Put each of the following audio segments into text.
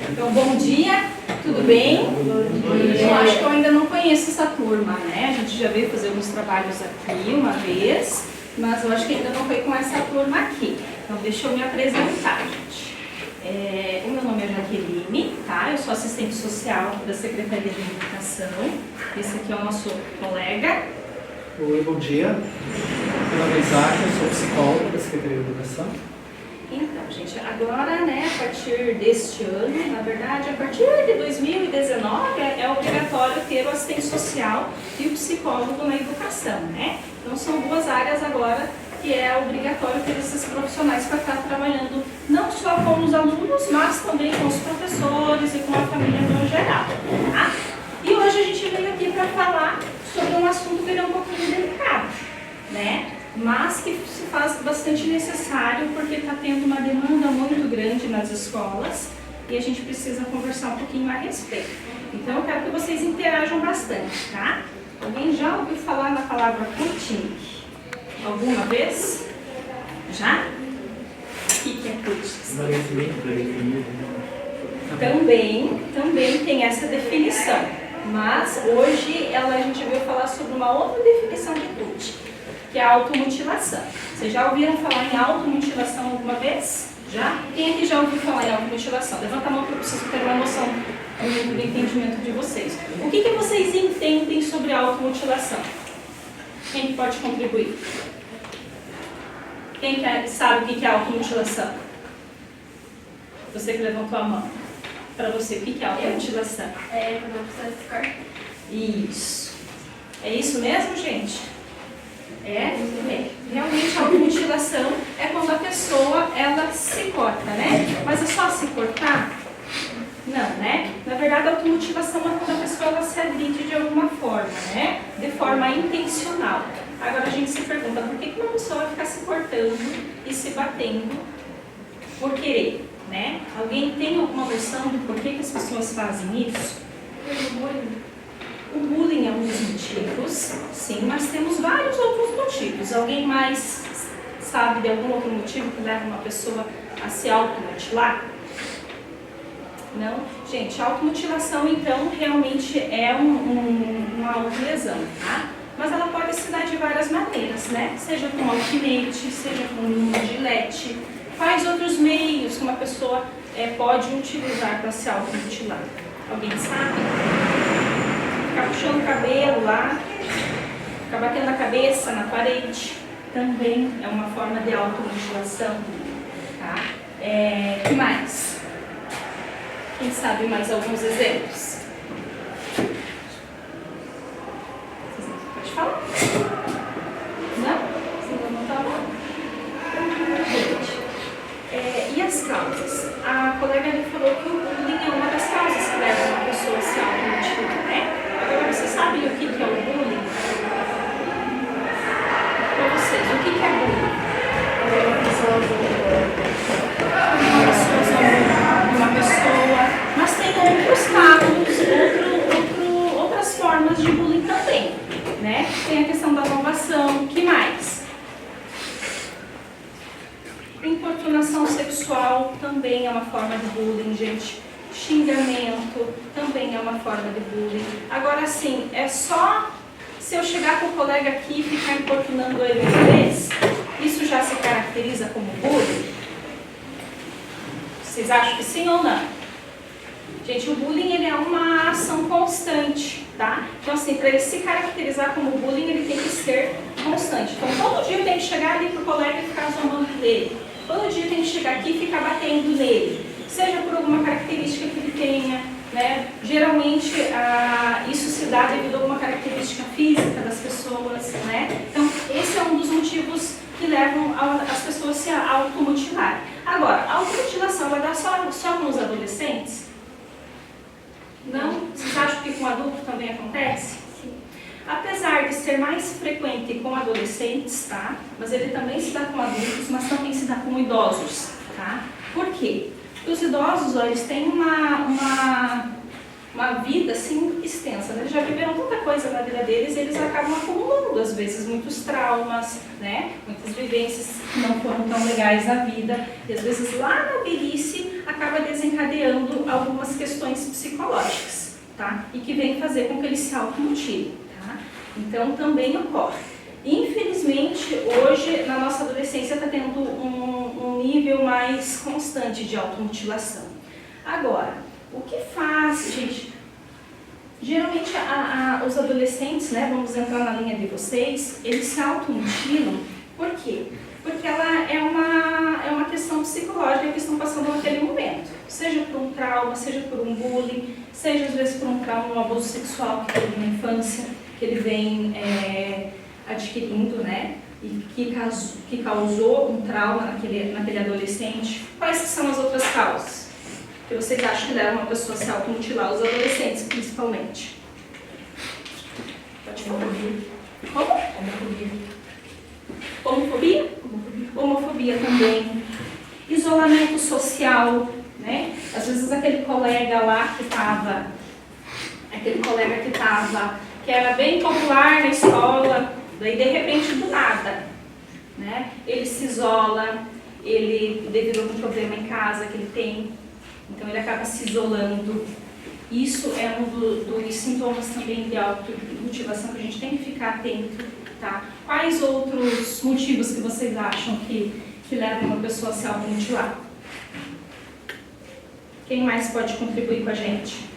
Então, bom dia, tudo bem? Eu acho que eu ainda não conheço essa turma, né? A gente já veio fazer alguns trabalhos aqui uma vez, mas eu acho que ainda não foi com essa turma aqui. Então, deixa eu me apresentar, gente. O meu nome é Jaqueline, tá? Eu sou assistente social da Secretaria de Educação. Esse aqui é o nosso colega. Oi, bom dia. Meu nome é Isaac, eu sou psicólogo da Secretaria de Educação. Então, gente, agora, né, a partir deste ano, na verdade, a partir de 2019, é obrigatório ter o assistente social e o psicólogo na educação, né? Então, são duas áreas agora que é obrigatório ter esses profissionais para estar trabalhando não só com os alunos, mas também com os professores e com a família no geral, tá? E hoje a gente veio aqui para falar sobre um assunto que é um pouquinho delicado, né? Mas que se faz bastante necessário porque está tendo uma demanda muito grande nas escolas e a gente precisa conversar um pouquinho a respeito. Então eu quero que vocês interajam bastante, tá? Alguém já ouviu falar na palavra coaching? Alguma vez? Já? O que é coaching? Também tem essa definição, mas hoje a gente veio falar sobre uma outra definição de coaching, que é a automutilação. Vocês já ouviram falar em automutilação alguma vez? Já? Quem aqui já ouviu falar em automutilação? Levanta a mão que eu preciso ter uma noção do entendimento de vocês. O que vocês entendem sobre a automutilação? Quem pode contribuir? Quem sabe o que é automutilação? Você que levantou a mão. Para você, o que é automutilação? É quando a pessoa se corta. Isso. É isso mesmo, gente? Realmente a automutilação é quando a pessoa ela se corta, né? Mas é só se cortar? Não, né? Na verdade a automutilação é quando a pessoa ela se agride de alguma forma, né? De forma intencional. Agora a gente se pergunta por que uma pessoa vai ficar se cortando e se batendo por querer, né? Alguém tem alguma noção de por que as pessoas fazem isso? O bullying é um dos motivos, sim, mas temos vários outros motivos. Alguém mais sabe de algum outro motivo que leva uma pessoa a se automutilar? Não? Gente, a automutilação, então, realmente é uma autolesão, tá? Mas ela pode se dar de várias maneiras, né? Seja com alfinete, seja com um gilete. Quais outros meios que uma pessoa pode utilizar para se automutilar? Alguém sabe? Ficar puxando o cabelo lá, ficar batendo a cabeça na parede, também é uma forma de automutilação, tá? Que mais? Quem sabe mais alguns exemplos? Pode falar? Não? Você não tá bom? E as causas? A colega ali falou que o bullying é uma das causas que leva uma pessoa a se automutilar, né? Agora, vocês sabem o que é o bullying? Para vocês, o que é bullying? Uma pessoa, mas tem outros casos, outras formas de bullying também, né? Tem a questão da louvação, que mais? Importunação sexual também é uma forma de bullying, gente. Xingamento também é uma forma de bullying. Agora sim, é só se eu chegar com o colega aqui e ficar importunando ele uma vez, isso já se caracteriza como bullying? Vocês acham que sim ou não? Gente, o bullying ele é uma ação constante, tá? Então assim, para ele se caracterizar como bullying, ele tem que ser constante. Então todo dia eu tenho que chegar ali pro colega e ficar zombando dele. Todo dia eu tenho que chegar aqui e ficar batendo nele. Seja por alguma característica que ele tenha, né? Geralmente isso se dá devido a alguma característica física das pessoas, né? Então esse é um dos motivos que levam as pessoas a se automutilarem. Agora, a automutilação vai dar só nos adolescentes? Não? Vocês acham que com adulto também acontece? Sim. Apesar de ser mais frequente com adolescentes, tá? Mas ele também se dá com adultos, mas também se dá com idosos, tá? Por quê? Porque os idosos, ó, eles têm uma vida assim extensa, né? Eles já viveram tanta coisa na vida deles e eles acabam acumulando às vezes muitos traumas, né? Muitas vivências que não foram tão legais na vida e às vezes lá na velhice acaba desencadeando algumas questões psicológicas, tá? E que vem fazer com que ele se automutile, tá? Então, também ocorre. Infelizmente, hoje, na nossa adolescência, está tendo um nível mais constante de automutilação. Agora, o que faz, gente? Geralmente, os adolescentes, né, vamos entrar na linha de vocês, eles se automutilam. Por quê? Porque ela é uma questão psicológica que estão passando naquele momento. Seja por um trauma, seja por um bullying, seja às vezes por um trauma, um abuso sexual que teve na infância, que ele vem adquirindo, né? E que causou um trauma naquele adolescente. Quais que são as outras causas que vocês acham que levam uma pessoa a se automutilar? Os adolescentes, principalmente. Pode falar. Como? Homofobia? Homofobia também. Isolamento social, né? Às vezes aquele colega lá que era bem popular na escola, daí de repente do nada, né? Ele se isola, devido a algum problema em casa que ele tem, então ele acaba se isolando. Isso é um dos sintomas também de automutilação que a gente tem que ficar atento, tá? Quais outros motivos que vocês acham que levam uma pessoa a se automutilar? Quem mais pode contribuir com a gente?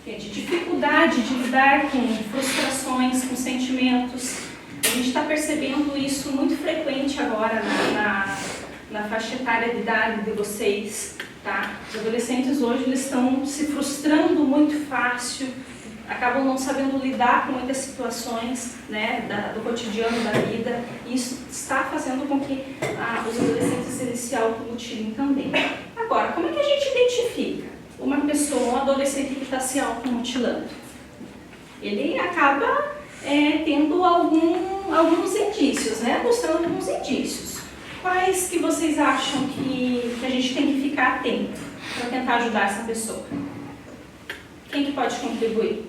Gente, dificuldade de lidar com frustrações, com sentimentos. A gente está percebendo isso muito frequente agora na faixa etária de idade de vocês, tá? Os adolescentes hoje eles estão se frustrando muito fácil, acabam não sabendo lidar com muitas situações, né, do cotidiano da vida, e isso está fazendo com que os adolescentes eles se automutilem também. Agora, como é que a gente identifica uma pessoa, um adolescente que está se automutilando? Ele acaba tendo alguns indícios, né, mostrando alguns indícios. Quais que vocês acham que a gente tem que ficar atento para tentar ajudar essa pessoa? Quem que pode contribuir?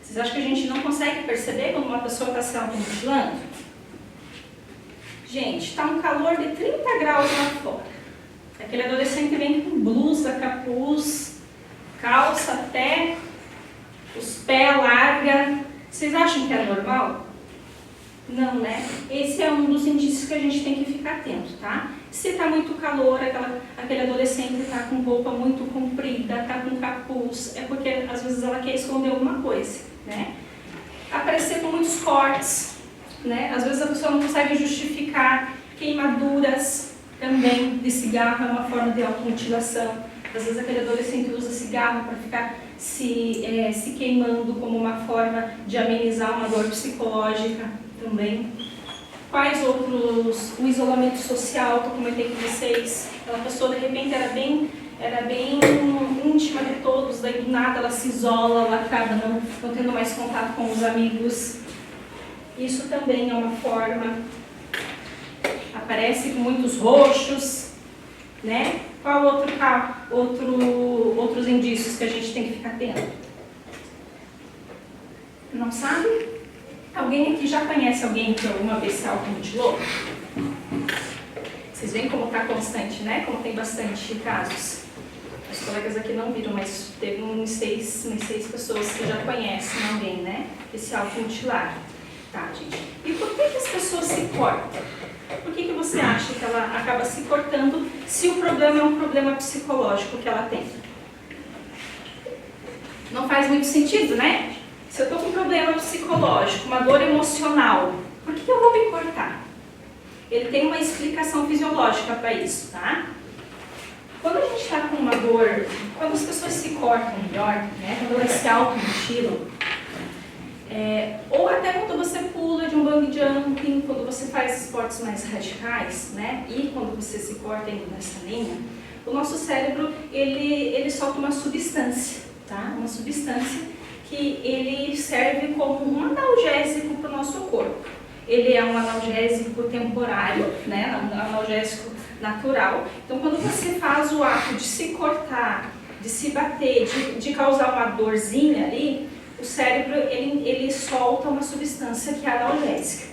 Vocês acham que a gente não consegue perceber quando uma pessoa está se automutilando? Gente, está um calor de 30 graus lá fora. Aquele adolescente vem com blusa, capuz, calça até os pés larga. Vocês acham que é normal? Não, né? Esse é um dos indícios que a gente tem que ficar atento, tá? Se está muito calor, aquele adolescente está com roupa muito comprida, está com capuz, é porque às vezes ela quer esconder alguma coisa, né? Aparecer com muitos cortes, né? Às vezes a pessoa não consegue justificar. Queimaduras também de cigarro é uma forma de automutilação. Às vezes aquele adolescente usa cigarro para ficar se queimando como uma forma de amenizar uma dor psicológica também. Quais outros? O isolamento social, que eu comentei com vocês. Aquela pessoa de repente era bem íntima de todos, daí do nada ela se isola, ela acaba não tendo mais contato com os amigos. Isso também é uma forma. Aparece com muitos roxos, né? Qual outros indícios que a gente tem que ficar atento? Não sabe? Alguém aqui já conhece alguém que alguma vez se automutilou? Vocês veem como está constante, né? Como tem bastante casos. Os colegas aqui não viram, mas teve uns seis pessoas que já conhecem alguém, né? Que se automutilaram. Tá, gente. E por que as pessoas se cortam? Por que você acha que ela acaba se cortando se o problema é um problema psicológico que ela tem? Não faz muito sentido, né? Se eu estou com um problema psicológico, uma dor emocional, por que eu vou me cortar? Ele tem uma explicação fisiológica para isso, tá? Quando a gente está com uma dor, quando as pessoas se cortam melhor, né? Quando elas se automutilam, ou até quando você pula de um bungee jumping, quando você faz esportes mais radicais, né? E quando você se corta indo nessa linha, o nosso cérebro, ele solta uma substância, tá? Uma substância que ele serve como um analgésico para o nosso corpo. Ele é um analgésico temporário, né? Um analgésico natural. Então, quando você faz o ato de se cortar, de se bater, de causar uma dorzinha ali, o cérebro ele solta uma substância que é analgésica.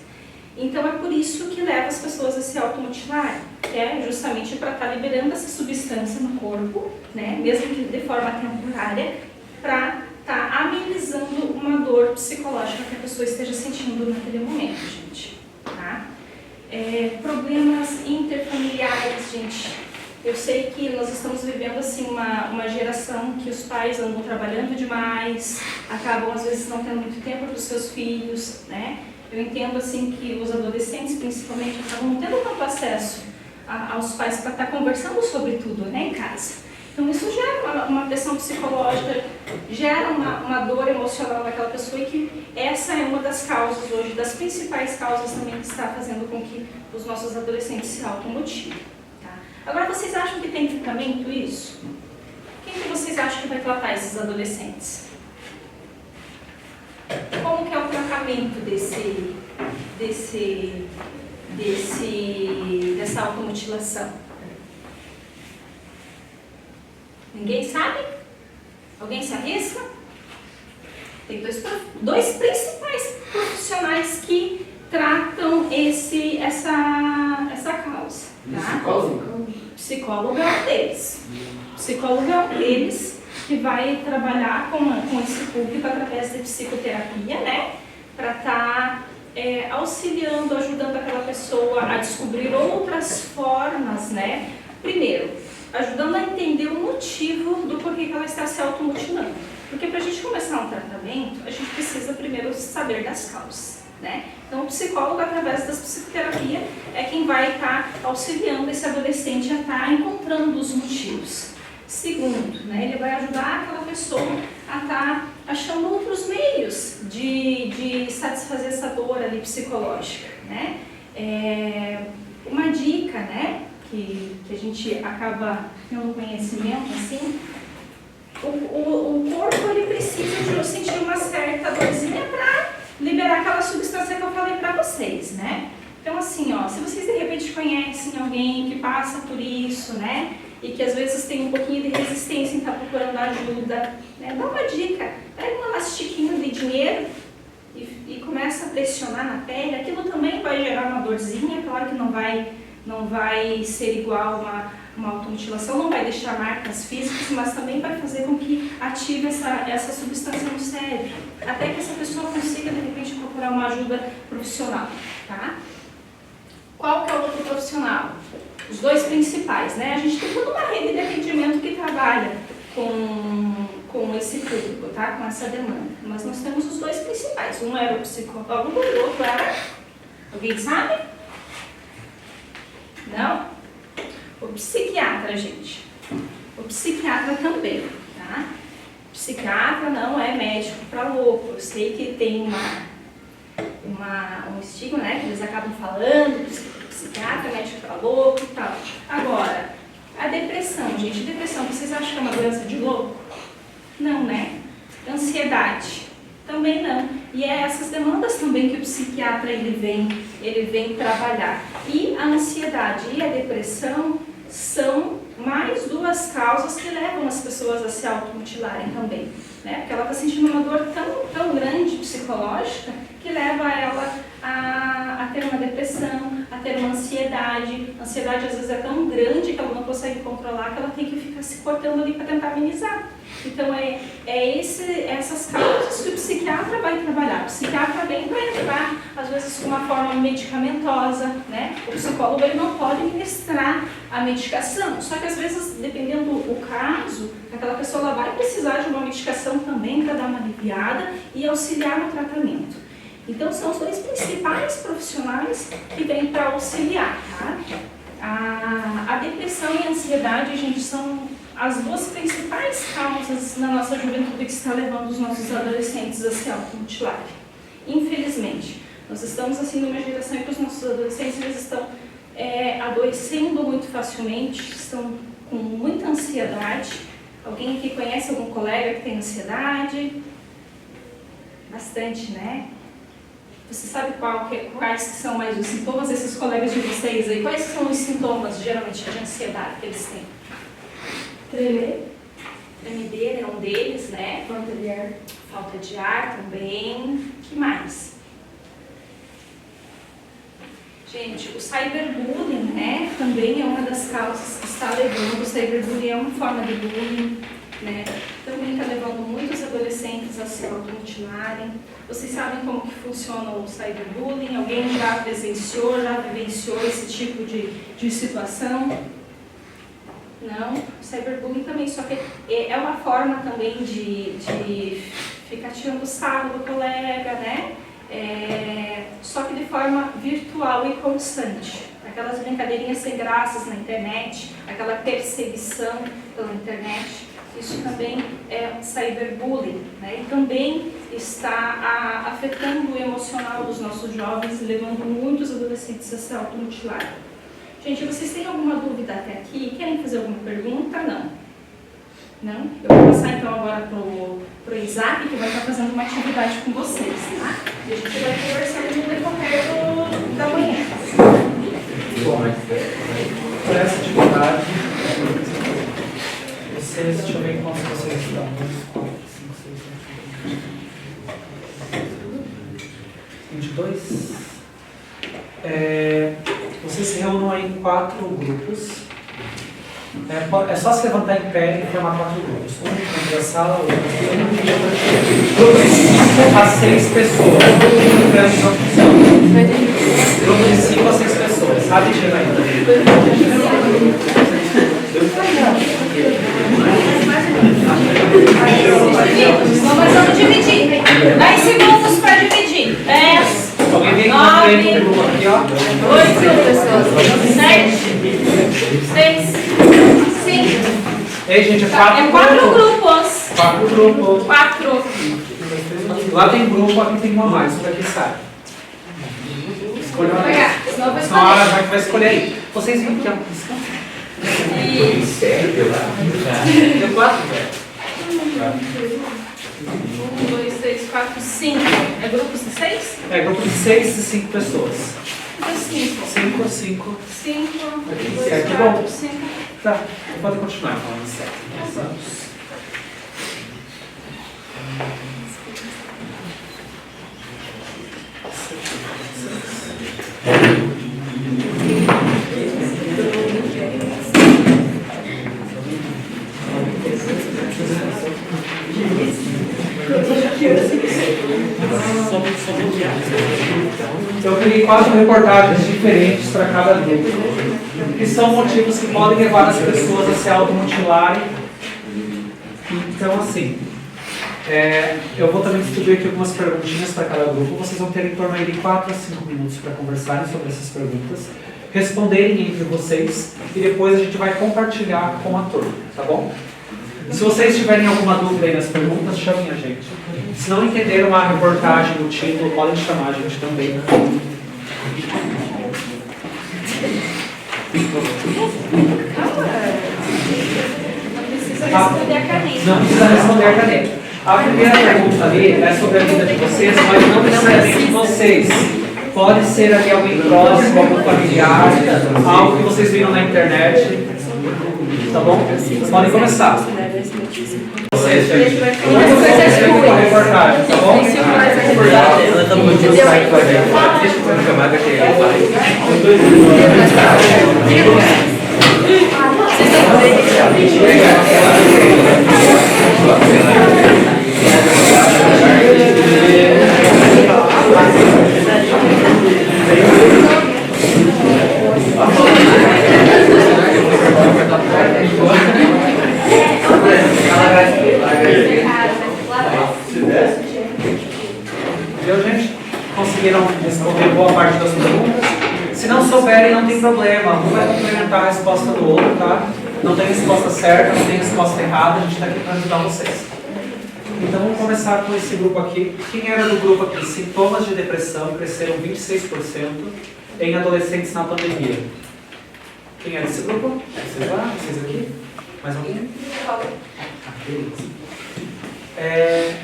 Então é por isso que leva as pessoas a se automutilarem, que é justamente para estar liberando essa substância no corpo, né, mesmo que de forma temporária, para estar amenizando uma dor psicológica que a pessoa esteja sentindo naquele momento, gente. Tá? Problemas interfamiliares, gente. Eu sei que nós estamos vivendo assim uma geração que os pais andam trabalhando demais, acabam às vezes não tendo muito tempo para os seus filhos, né? Eu entendo assim que os adolescentes principalmente acabam não tendo tanto acesso aos pais para estar conversando sobre tudo, né, em casa. Então isso gera uma pressão psicológica, gera uma dor emocional naquela pessoa e que essa é uma das causas hoje, das principais causas também que está fazendo com que os nossos adolescentes se automotivem. Agora, vocês acham que tem tratamento isso? Quem que vocês acham que vai tratar esses adolescentes? Como que é o tratamento dessa automutilação? Ninguém sabe? Alguém se arrisca? Tem dois principais profissionais que tratam essa causa. Tá? Psicólogo é um deles. Psicólogo é um deles que vai trabalhar com esse público através de psicoterapia, né? Para estar auxiliando, ajudando aquela pessoa a descobrir outras formas, né? Primeiro, ajudando a entender o motivo do porquê que ela está se automutilando. Porque para a gente começar um tratamento, a gente precisa primeiro saber das causas. Né? Então, o psicólogo, através da psicoterapia, é quem vai estar auxiliando esse adolescente a estar encontrando os motivos. Segundo, né, ele vai ajudar aquela pessoa a estar achando outros meios de satisfazer essa dor ali psicológica. Né? Uma dica, né, que a gente acaba tendo conhecimento, assim, o corpo ele precisa de sentir uma certa dorzinha para liberar aquela substância que eu falei para vocês, né? Então, assim, ó, se vocês de repente conhecem alguém que passa por isso, né? E que às vezes tem um pouquinho de resistência em estar procurando ajuda, né? Dá uma dica, pega uma mastiquinha de dinheiro e começa a pressionar na pele. Aquilo também vai gerar uma dorzinha, claro que não vai ser igual uma automutilação, não vai deixar marcas físicas, mas também vai fazer com que ative essa substância no cérebro, até que essa pessoa consiga, de repente, procurar uma ajuda profissional, tá? Qual que é o outro profissional? Os dois principais, né? A gente tem toda uma rede de atendimento que trabalha com esse público, tá? Com essa demanda, mas nós temos os dois principais, um era o psicólogo e o outro era, alguém sabe? Não? O psiquiatra, gente. O psiquiatra também, tá? O psiquiatra não é médico para louco. Eu sei que tem um estigma, né? Que eles acabam falando, psiquiatra, médico para louco e tal. Agora, a depressão, gente. Depressão, vocês acham que é uma doença de louco? Não, né? Ansiedade. Também não. E é essas demandas também que o psiquiatra ele vem trabalhar. E a ansiedade e a depressão são mais duas causas que levam as pessoas a se automutilarem também, né? Porque ela está sentindo uma dor tão grande psicológica que leva ela a ter uma depressão, a ter uma ansiedade. A ansiedade às vezes é tão grande que ela não consegue controlar, que ela tem que ficar se cortando ali para tentar amenizar. Então essas causas que o psiquiatra vai trabalhar. O psiquiatra bem vai entrar, às vezes, com uma forma medicamentosa, né? O psicólogo ele não pode ministrar a medicação, só que às vezes, dependendo do caso, aquela pessoa ela vai precisar de uma medicação também para dar uma aliviada e auxiliar no tratamento. Então, são os dois principais profissionais que vêm para auxiliar, tá? A depressão e a ansiedade, gente, são as duas principais causas na nossa juventude que está levando os nossos adolescentes a se automutilarem. Infelizmente, nós estamos assim numa geração em que os nossos adolescentes eles estão adoecendo muito facilmente, estão com muita ansiedade. Alguém aqui conhece algum colega que tem ansiedade? Bastante, né? Você sabe quais são mais os sintomas desses colegas de vocês aí? Quais são os sintomas, geralmente, de ansiedade que eles têm? Tremer. Tremedeira é um deles, né? Falta de ar. Falta de ar também. O que mais? Gente, o cyberbullying, né, também é uma das causas que está levando. O cyberbullying é uma forma de bullying, né, também está levando muitos adolescentes a se automutilarem. Vocês sabem como que funciona o cyberbullying? Alguém já presenciou, já vivenciou esse tipo de situação? Não? O cyberbullying também, só que é uma forma também de ficar tirando sarro do colega, né? Só que de forma virtual e constante. Aquelas brincadeirinhas sem graças na internet, aquela perseguição pela internet, isso também é cyberbullying, né? E também está afetando o emocional dos nossos jovens, levando muitos adolescentes a se automutilar. Gente, vocês têm alguma dúvida até aqui? Querem fazer alguma pergunta? Não. Não? Eu vou passar então agora pro Isaac, que vai estar fazendo uma atividade com vocês, tá? E a gente vai conversando no decorrer da manhã. Bom, para essa atividade, vocês, deixa eu ver quantos vocês estão. 1, 2, 4, 5, 6, 7, 8, 22. Vocês se reúnam aí em 4 grupos. É só se levantar em pé e formar 4 grupos. Um dentro da sala, outro aqui, grupo de 5 a 6 pessoas. Grupo de 5 a 6 pessoas. Sabe chegar ainda? Nós vamos dividir. 10 segundos para dividir. 10. Alguém vem na frente do grupo aqui, ó. 8, 7, 6, 5. Ei, gente, é 4 grupos. 4 grupos. 4. Lá tem grupo, aqui tem uma mais. Isso daqui sai. Escolha uma vez. Senão a hora vai escolher aí. Vocês viram que é um Isso. Deu 4, velho. 1, 2, 3, 4, 5. É grupos de 6? É, grupo de 6 e 5 pessoas. De 5. 5, 5. 5, Aqui, 2, certo, 4, bom. 5. Tá, pode continuar falando certo. Vamos. Eu peguei 4 reportagens diferentes para cada grupo, que são motivos que podem levar as pessoas a se automutilarem. Então, assim, eu vou também distribuir aqui algumas perguntinhas para cada grupo. Vocês vão ter em torno aí de 4 a 5 minutos para conversarem sobre essas perguntas, responderem entre vocês e depois a gente vai compartilhar com a turma, tá bom? Se vocês tiverem alguma dúvida aí nas perguntas, chamem a gente. Se não entenderam a reportagem, o título, podem chamar a gente também. Não precisa responder a caneta. Não precisa responder a caneta. A primeira pergunta ali é sobre a vida de vocês, mas não necessariamente vocês. Pode ser ali alguém próximo, algum familiar, algo que vocês viram na internet. Tá bom? Podem começar. Vocês, gente. Vocês com a reportagem, tá bom? Ela tá muito distante com a gente. Deixa eu ver a camada que ela Viu, gente? Conseguiram responder boa parte das perguntas. Se não souberem, não tem problema. Um vai complementar a resposta do outro, tá? Não tem resposta certa, não tem resposta errada. A gente está aqui para ajudar vocês. Então vamos começar com esse grupo aqui. Quem era do grupo aqui? Sintomas de depressão cresceram 26% em adolescentes na pandemia. Quem era esse grupo? Vocês lá? Vocês aqui? Mais alguém? Beleza.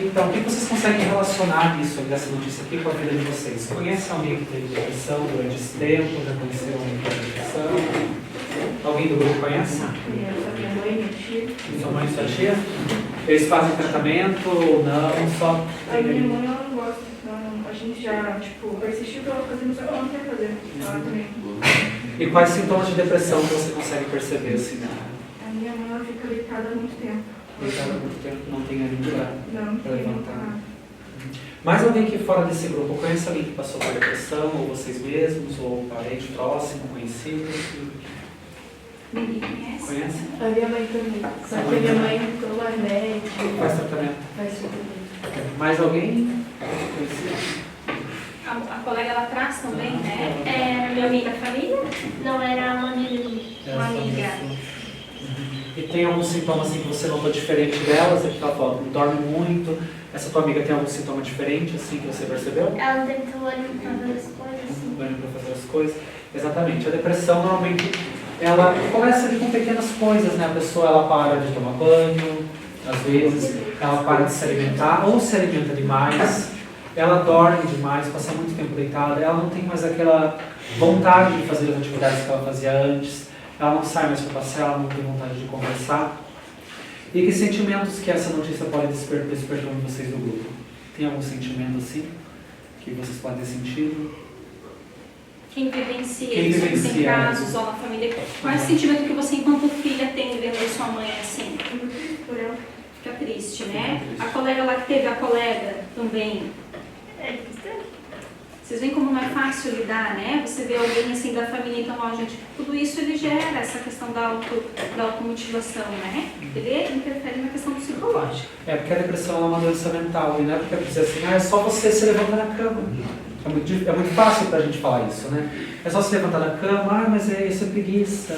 Então, o que vocês conseguem relacionar isso, dessa notícia aqui, com a vida de vocês? Conhecem alguém que teve depressão durante esse tempo? Já conheceram alguém que teve depressão? Alguém do grupo conhece? Minha mãe, minha tia. Sua mãe e sua tia? Eles fazem tratamento ou não? Só A minha mãe, ela não gosta. Então, a gente já, persistiu pra ela fazer, mas ela não quer fazer. Ela também. E quais sintomas de depressão que você consegue perceber assim, né? A minha mãe ela fica deitada há muito tempo. Deitada há muito tempo, não tem ânimo de dar. Não, Pra tem levantar. nada. Mais alguém aqui fora desse grupo conhece alguém que passou por depressão, ou vocês mesmos, ou parente próximo, conhecido? Ninguém conhece? Conhece? A minha mãe também. Só que a minha mãe toma remédio, Faz tratamento. faz tudo. Mais alguém? Conhecido? A colega ela traz também, né? É, Meu amigo da família? não era uma amiga. Uma amiga. E tem algum sintoma assim que você notou diferente delas? Aqui ela falou, dorme muito. Essa tua amiga tem algum sintoma diferente assim que você percebeu? Ela não tem muito olho pra ver as coisas. Assim. Ganho para fazer as coisas. Exatamente. A depressão normalmente ela começa ali com pequenas coisas, né? A pessoa ela para de tomar banho, às vezes ela para de se alimentar ou se alimenta demais. Ela dorme demais, passa muito tempo deitada. Ela não tem mais aquela vontade de fazer as atividades que ela fazia antes. Ela não sai mais para passear, ela não tem vontade de conversar. E que sentimentos que essa notícia pode despertar em vocês do grupo? Tem algum sentimento assim que vocês podem ter sentido? Quem vivencia Quem isso? vivencia, Tem casos ou na família? Qual é o sentimento que você, enquanto filha, tem vendo sua mãe assim? Muito triste por ela. Fica triste, né? Fica triste. A colega lá que teve a colega também. É triste. Vocês veem como não é fácil lidar, né? Você vê alguém assim da família, então, ó, gente, tudo isso ele gera essa questão da automutilação, né? Ele interfere na questão psicológica. É porque a depressão é uma doença mental, e não é porque eu dizer assim, é só você se levantar na cama. É muito fácil pra gente falar isso, né? É só se levantar da cama, mas isso é preguiça.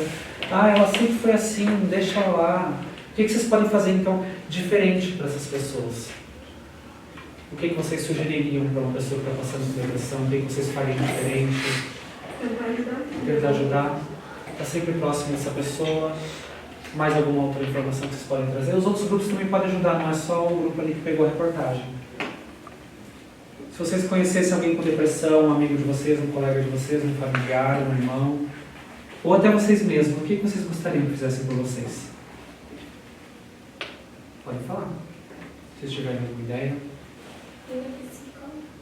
Ela sempre foi assim, deixa ela lá. O que vocês podem fazer então diferente para essas pessoas? O que vocês sugeririam para uma pessoa que está passando por depressão? O que vocês fariam diferente? Tentar ajudar. Tentar ajudar? Está sempre próximo dessa pessoa? Mais alguma outra informação que vocês podem trazer? Os outros grupos também podem ajudar, não é só o grupo ali que pegou a reportagem. Se vocês conhecessem alguém com depressão, um amigo de vocês, um colega de vocês, um familiar, um irmão, ou até vocês mesmos, o que vocês gostariam que fizessem por vocês? Podem falar. Se vocês tiverem alguma ideia.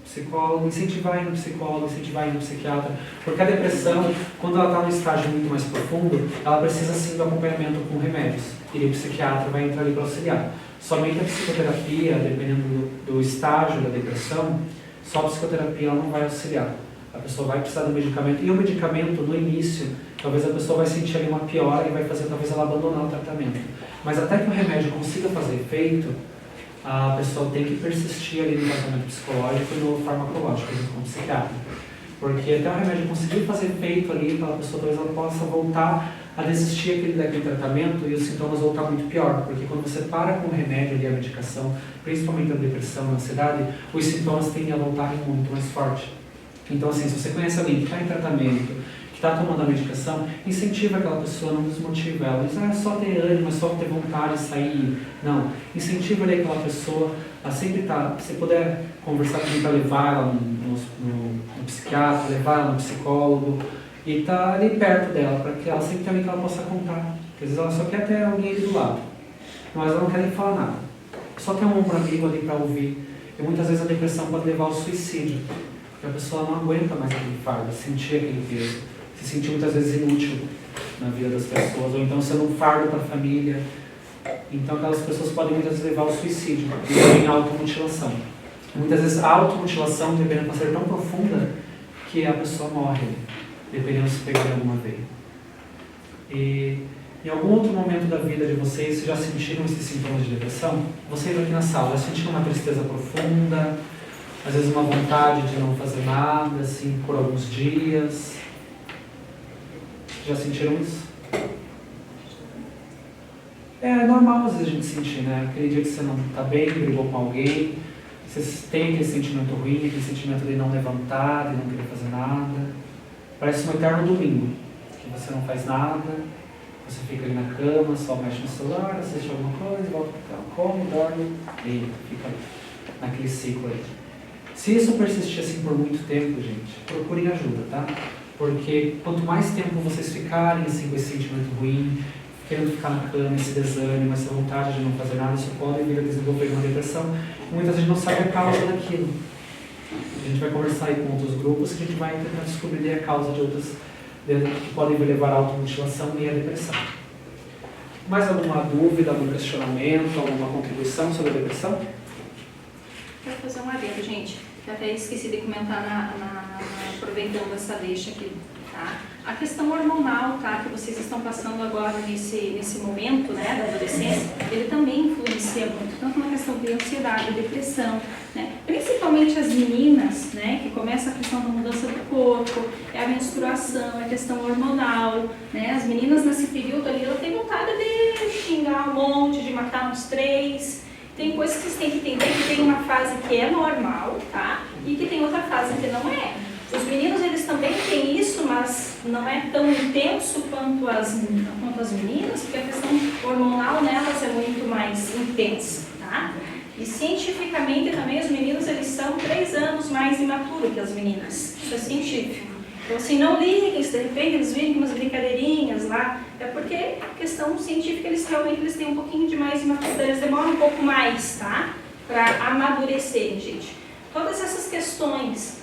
Psicólogo, incentivar a ir no psicólogo, incentivar a ir no psiquiatra, porque a depressão, quando ela está num estágio muito mais profundo, ela precisa sim do acompanhamento com remédios, e o psiquiatra vai entrar ali para auxiliar. Somente a psicoterapia, dependendo do estágio da depressão, só a psicoterapia ela não vai auxiliar. A pessoa vai precisar do medicamento, e o medicamento, no início, talvez a pessoa vai sentir ali uma piora e vai fazer talvez ela abandonar o tratamento. Mas até que o remédio consiga fazer efeito, a pessoa tem que persistir ali no tratamento psicológico e no farmacológico, junto com o psiquiatra. Porque até o remédio conseguir fazer efeito ali, aquela pessoa talvez ela possa voltar a desistir daquele tratamento e os sintomas voltar muito pior. Porque quando você para com o remédio ali, a medicação, principalmente a depressão, a ansiedade, os sintomas tendem a voltarem muito mais forte. Então assim, se você conhece alguém que está em tratamento, que está tomando a medicação, incentiva aquela pessoa, não desmotiva ela. Diz, é só ter ânimo, é só ter vontade de sair. Não, incentiva ali aquela pessoa a sempre estar, se puder conversar com ele para levar ela no psiquiatra, levar ela no psicólogo, e estar ali perto dela, para que ela sempre tenha alguém que ela possa contar. Porque às vezes ela só quer ter alguém ali do lado, mas ela não quer nem falar nada. Só ter um ombro amigo ali para ouvir. E muitas vezes a depressão pode levar ao suicídio, porque a pessoa não aguenta mais aquele fardo, sentir aquele peso. Se sentir muitas vezes inútil na vida das pessoas, ou então sendo um fardo para a família. Então aquelas pessoas podem muitas vezes levar ao suicídio, e também a automutilação. Muitas vezes a automutilação, dependendo de ser tão profunda, que a pessoa morre, dependendo se pegar em alguma veia. E em algum outro momento da vida de vocês já sentiram esses sintomas de depressão? Vocês aqui na sala, já sentiram uma tristeza profunda, às vezes uma vontade de não fazer nada, assim, por alguns dias? Já sentiram isso? É normal às vezes a gente sentir, né? Aquele dia que você não está bem, brigou com alguém, você tem aquele sentimento ruim, aquele sentimento de não levantar, de não querer fazer nada. Parece um eterno domingo, que você não faz nada, você fica ali na cama, só mexe no celular, assiste alguma coisa, volta para a cama, come, dorme e fica ali, naquele ciclo aí. Se isso persistir assim por muito tempo, gente, procurem ajuda, tá? Porque quanto mais tempo vocês ficarem assim, com esse sentimento ruim, querendo ficar na cama, esse desânimo, essa vontade de não fazer nada, isso pode vir a desenvolver uma depressão. Muitas vezes não sabe a causa daquilo. A gente vai conversar aí com outros grupos que a gente vai tentar descobrir a causa de outras que podem levar à automutilação e à depressão. Mais alguma dúvida, algum questionamento, alguma contribuição sobre a depressão? Quero fazer um adendo, gente. Eu até esqueci de comentar aproveitando essa deixa aqui, tá? A questão hormonal, tá? Que vocês estão passando agora nesse momento, né, da adolescência, ele também influencia muito, tanto na questão de ansiedade, depressão, né? Principalmente as meninas, né, que começa a questão da mudança do corpo, é a menstruação, é a questão hormonal, né? As meninas nesse período ali, ela tem vontade de xingar um monte, de matar uns 3. Tem coisas que vocês têm que entender que tem uma fase que é normal, tá? E que tem outra fase que não é. Os meninos, eles também têm isso, mas não é tão intenso quanto as meninas, porque a questão hormonal nelas é muito mais intensa, tá? E cientificamente também os meninos, eles são 3 anos mais imaturos que as meninas. Isso é científico. Então, assim, não liguem, se de repente eles virem com umas brincadeirinhas lá, é porque a questão científica, eles realmente têm um pouquinho de mais imaturidade, eles demoram um pouco mais, tá? Para amadurecer, gente. Todas essas questões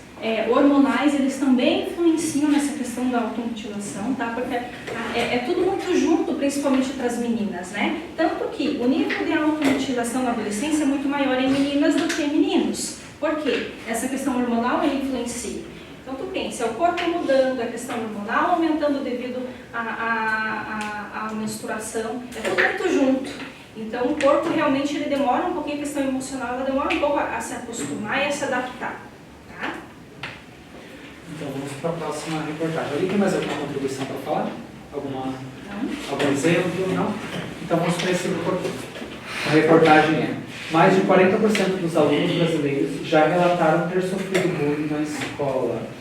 hormonais, eles também influenciam nessa questão da automutilação, tá? Porque é tudo muito junto, principalmente para as meninas, né? Tanto que o nível de automutilação na adolescência é muito maior em meninas do que em meninos. Por quê? Essa questão hormonal, ele influencia. Então, tu pensa, é o corpo mudando, a questão hormonal aumentando devido à menstruação, é tudo muito junto. Então, o corpo realmente ele demora um pouquinho, a questão emocional, ela demora um pouco a se acostumar e a se adaptar. Tá? Então, vamos para a próxima reportagem. Alguém tem mais alguma contribuição para falar? Algum exemplo? Não? Então, vamos para esse reportagem. A reportagem é: mais de 40% dos alunos brasileiros já relataram ter sofrido bullying na escola.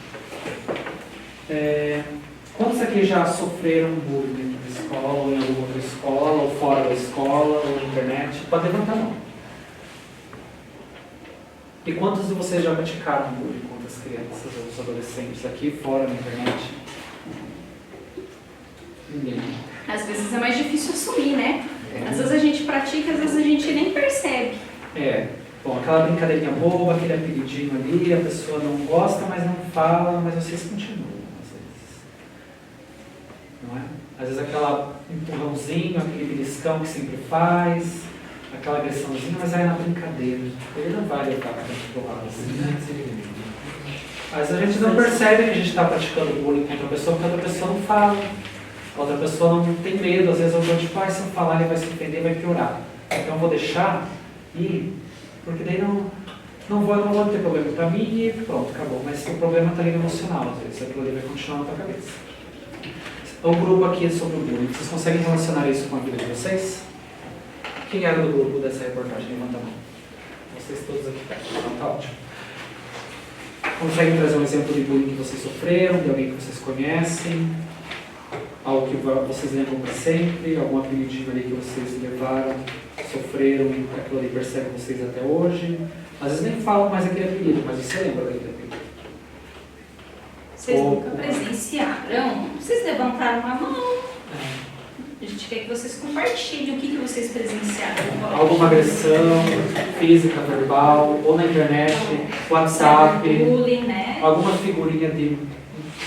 Quantos aqui já sofreram bullying na escola, ou em alguma outra escola, ou fora da escola, ou na internet? Pode levantar a mão. E quantos de vocês já praticaram bullying contra as crianças ou os adolescentes aqui, fora, na internet? Ninguém. Às vezes é mais difícil assumir, né? Às vezes a gente pratica, às vezes a gente nem percebe. Bom, aquela brincadeirinha boba, aquele apelidinho ali, a pessoa não gosta, mas não fala, mas vocês continuam, às vezes. Não é? Às vezes aquele empurrãozinho, aquele beliscão que sempre faz, aquela agressãozinha, mas é na brincadeira. Ele não vai levar para o lado assim, né? Às vezes a gente não percebe que a gente está praticando bullying contra a pessoa, porque a outra pessoa não fala. A outra pessoa não tem medo, às vezes eu vou tipo, se eu falar ele vai se ofender, vai piorar. Então eu vou deixar ir, porque daí não vou ter problema para mim e pronto, acabou. Mas o problema está ali no emocional, às vezes aquilo ali vai continuar na tua cabeça. O grupo aqui é sobre o bullying. Vocês conseguem relacionar isso com a vida de vocês? Quem era do grupo dessa reportagem? Levanta a mão. Vocês todos aqui perto. Então tá ótimo. Conseguem trazer um exemplo de bullying que vocês sofreram, de alguém que vocês conhecem? Algo que vocês lembram para sempre? Algum apelidinho ali que vocês levaram, sofreram e aquilo ali persegue vocês até hoje? Às vezes nem falam mais aquele apelido, mas você lembra daquele apelido? Vocês nunca presenciaram? Vocês levantaram a mão. A gente quer que vocês compartilhem o que vocês presenciaram. Alguma agressão física, verbal, ou na internet, WhatsApp, bullying, né? Alguma figurinha ali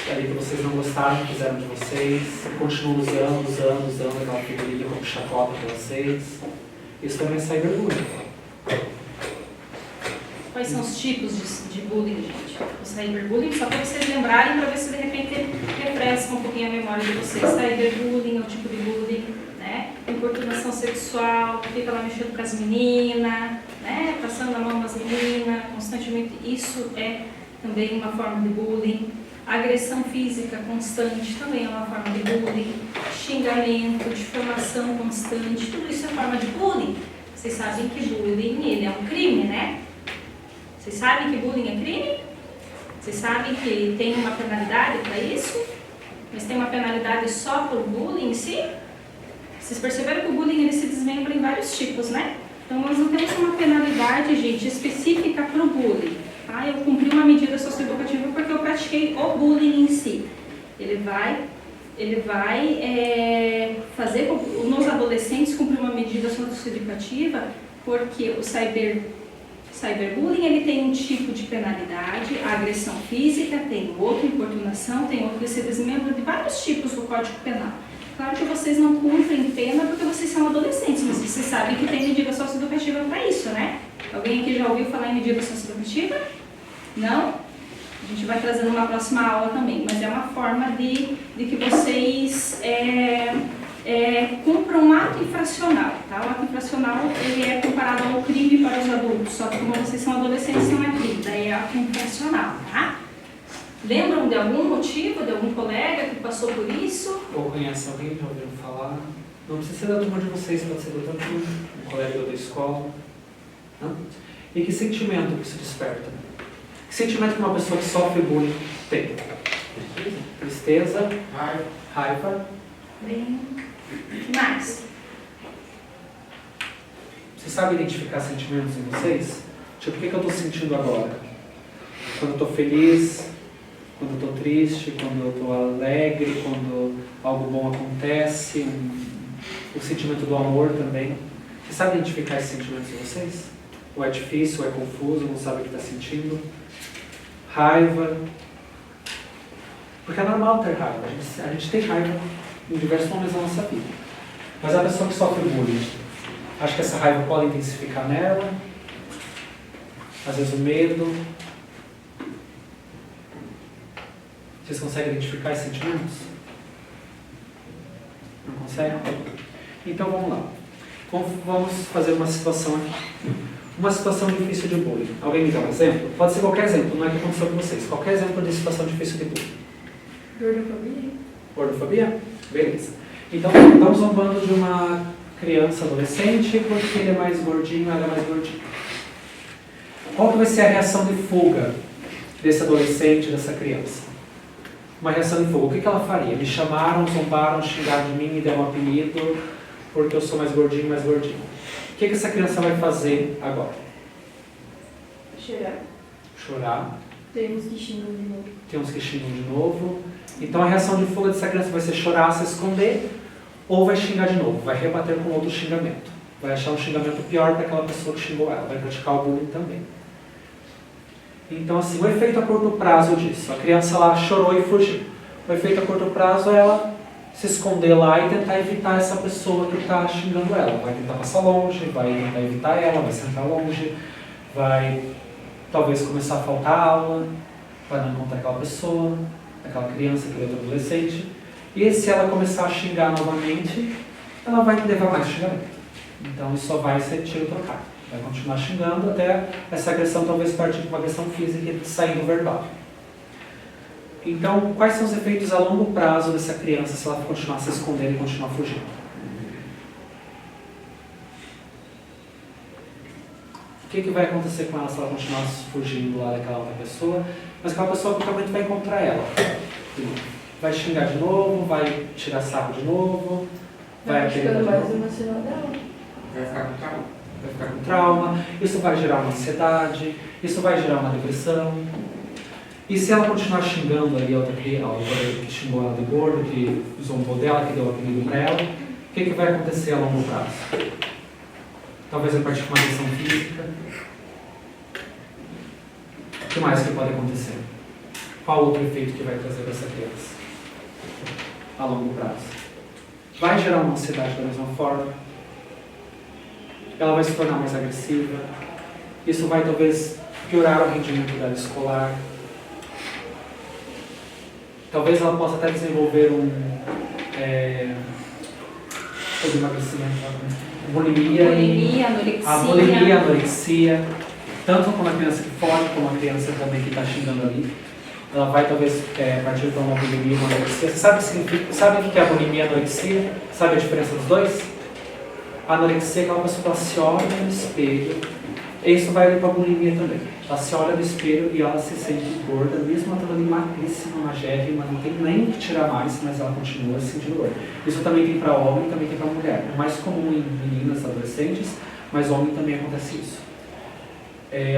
que vocês não gostaram, que fizeram de vocês, continuam usando aquela figurinha como chacota para vocês. Isso também é cyberbullying. Quais são os tipos de bullying, gente? O cyberbullying, só para vocês lembrarem, para ver se de repente refresca um pouquinho a memória de vocês. Cyberbullying é o tipo de bullying, né? Importunação sexual, fica lá mexendo com as meninas, né? Passando a mão nas meninas, constantemente. Isso é também uma forma de bullying. Agressão física constante também é uma forma de bullying. Xingamento, difamação constante, tudo isso é forma de bullying. Vocês sabem que bullying ele é um crime, né? Vocês sabem que bullying é crime? Vocês sabem que tem uma penalidade para isso? Mas tem uma penalidade só por bullying em si? Vocês perceberam que o bullying ele se desmembra em vários tipos, né? Então nós não temos uma penalidade, gente, específica para o bullying. Tá? Eu cumpri uma medida socioeducativa porque eu pratiquei o bullying em si. Ele vai fazer nos adolescentes cumprir uma medida socioeducativa porque o Cyberbullying, ele tem um tipo de penalidade, a agressão física tem outro, importunação tem outro, você desmembra de vários tipos do Código Penal. Claro que vocês não cumprem pena porque vocês são adolescentes, mas vocês sabem que tem medida socioeducativa para isso, né? Alguém aqui já ouviu falar em medida socioeducativa? Não? A gente vai trazer numa próxima aula também, mas é uma forma de que vocês cumpram um ato infracional, tá? O ato infracional, ele é comparado ao crime para os adultos, só que como vocês são adolescentes não é crime, daí é ato infracional, tá? Lembram de algum motivo, de algum colega que passou por isso? Ou conhece alguém, já ouviram falar? Não precisa ser da turma de vocês, pode ser da outra turma, um colega da escola. Não? E que sentimento que isso desperta? Que sentimento que uma pessoa que sofre bullying tem? Tristeza, raiva. Bem, mais. Você sabe identificar sentimentos em vocês? Tipo, o que eu estou sentindo agora? Quando eu estou feliz, quando eu estou triste, quando eu estou alegre, quando algo bom acontece, o sentimento do amor também. Você sabe identificar esses sentimentos em vocês? Ou é difícil, ou é confuso, não sabe o que está sentindo? Raiva. Porque é normal ter raiva. A gente tem raiva em diversos momentos da nossa vida. Mas a pessoa que sofre bullying, acho que essa raiva pode intensificar nela. Às vezes o medo. Vocês conseguem identificar esses sentimentos? Não conseguem? Então vamos lá. Vamos fazer uma situação aqui. Uma situação difícil de bullying. Alguém me dá um exemplo? Pode ser qualquer exemplo, não é que aconteceu com vocês. Qualquer exemplo de situação difícil de bullying. Gordofobia? Gordofobia? Beleza. Então, estamos zombando de uma criança adolescente porque ele é mais gordinho, ela é mais gordinha. Qual que vai ser a reação de fuga desse adolescente, dessa criança? Uma reação de fuga. O que ela faria? Me chamaram, zombaram, xingaram de mim, me deram um apelido porque eu sou mais gordinho, mais gordinho. O que essa criança vai fazer agora? Chorar. Chorar. Tem uns que xingam de novo. Tem uns que xingam de novo. Então a reação de fuga dessa criança vai ser chorar, se esconder, ou vai xingar de novo, vai rebater com outro xingamento. Vai achar um xingamento pior para aquela pessoa que xingou ela, vai praticar o bullying também. Então assim, o efeito a curto prazo disso, a criança lá chorou e fugiu. O efeito a curto prazo é ela se esconder lá e tentar evitar essa pessoa que está xingando ela. Vai tentar passar longe, vai tentar evitar ela, vai sentar longe, vai talvez começar a faltar aula, vai não encontrar aquela pessoa, aquela criança, aquele outro adolescente. E se ela começar a xingar novamente, ela vai levar mais xingamento. Então isso só vai ser tiro trocado. Vai continuar xingando até essa agressão talvez partir de uma agressão física e sair do verbal. Então, quais são os efeitos a longo prazo dessa criança se ela continuar se escondendo e continuar fugindo? O que vai acontecer com ela se ela continuar fugindo lá daquela outra pessoa? Mas aquela pessoa provavelmente vai encontrar ela. Vai xingar de novo, vai tirar sarro de novo, vai apelidar de mais novo. emocional dela. Vai ficar com trauma. Vai ficar com trauma, isso vai gerar uma ansiedade, isso vai gerar uma depressão. E se ela continuar xingando ali a outra que xingou ela de gordo, que zombou dela, que deu o apelido para ela, o que vai acontecer a longo prazo? Talvez a partir de uma agressão física. O que mais que pode acontecer? Qual outro efeito que vai trazer para essa criança a longo prazo? Vai gerar uma ansiedade da mesma forma. Ela vai se tornar mais agressiva. Isso vai talvez piorar o rendimento dela escolar. Talvez ela possa até desenvolver bulimia, anorexia. a bulimia, a anorexia, tanto com a criança que foge, como a criança também que está xingando ali. Ela vai talvez partir para uma bulimia e uma anorexia. Você sabe o que é a bulimia e a anorexia? Sabe a diferença dos dois? A anorexia é aquela pessoa que ela se olha no espelho, e isso vai ali para a bulimia também. Ela se olha no espelho e ela se sente gorda, mesmo ela estando ali magríssima, magérrima, não tem nem que tirar mais, mas ela continua se sentindo gorda. Isso também tem para homem e também tem para mulher. É mais comum em meninas, adolescentes, mas homem também acontece isso.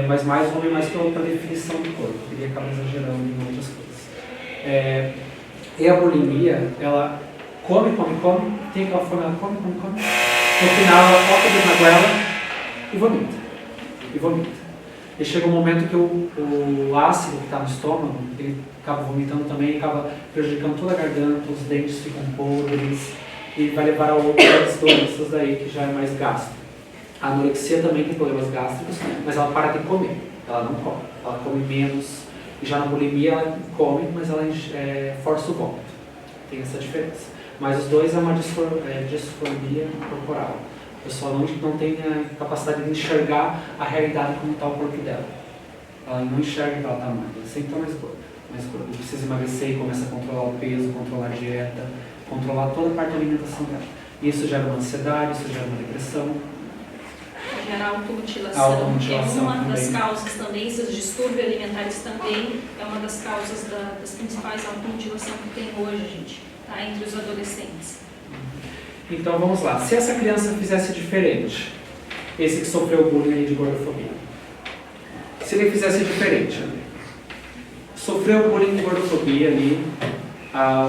Mas mais homem, mais para definição do corpo, ele acaba exagerando em outras coisas. E a bulimia, ela come, tem aquela forma, ela come. No final ela coloca o dedo na goela e vomita. E chega um momento que o ácido que está no estômago, ele acaba vomitando também, acaba prejudicando toda a garganta, os dentes ficam podres e vai levar a outras doenças daí que já é mais gástrico. A anorexia também tem problemas gástricos, mas ela para de comer, ela não come, ela come menos. E já na bulimia ela come, mas ela força o vômito. Tem essa diferença. Mas os dois é uma disformia corporal. A pessoa não tem a capacidade de enxergar a realidade como está o corpo dela. Ela não enxerga que ela está magra, sempre está mais gorda. Precisa emagrecer e começa a controlar o peso, controlar a dieta, controlar toda a parte da alimentação dela. Isso gera uma ansiedade, isso gera uma depressão. Gera automutilação, que é uma das também. causas também, esses distúrbios alimentares também é uma das causas das principais automutilação que tem hoje, gente, tá? Entre os adolescentes. Então vamos lá, se essa criança fizesse diferente, esse que sofreu bullying aí de gordofobia, se ele fizesse diferente, sofreu bullying de gordofobia ali,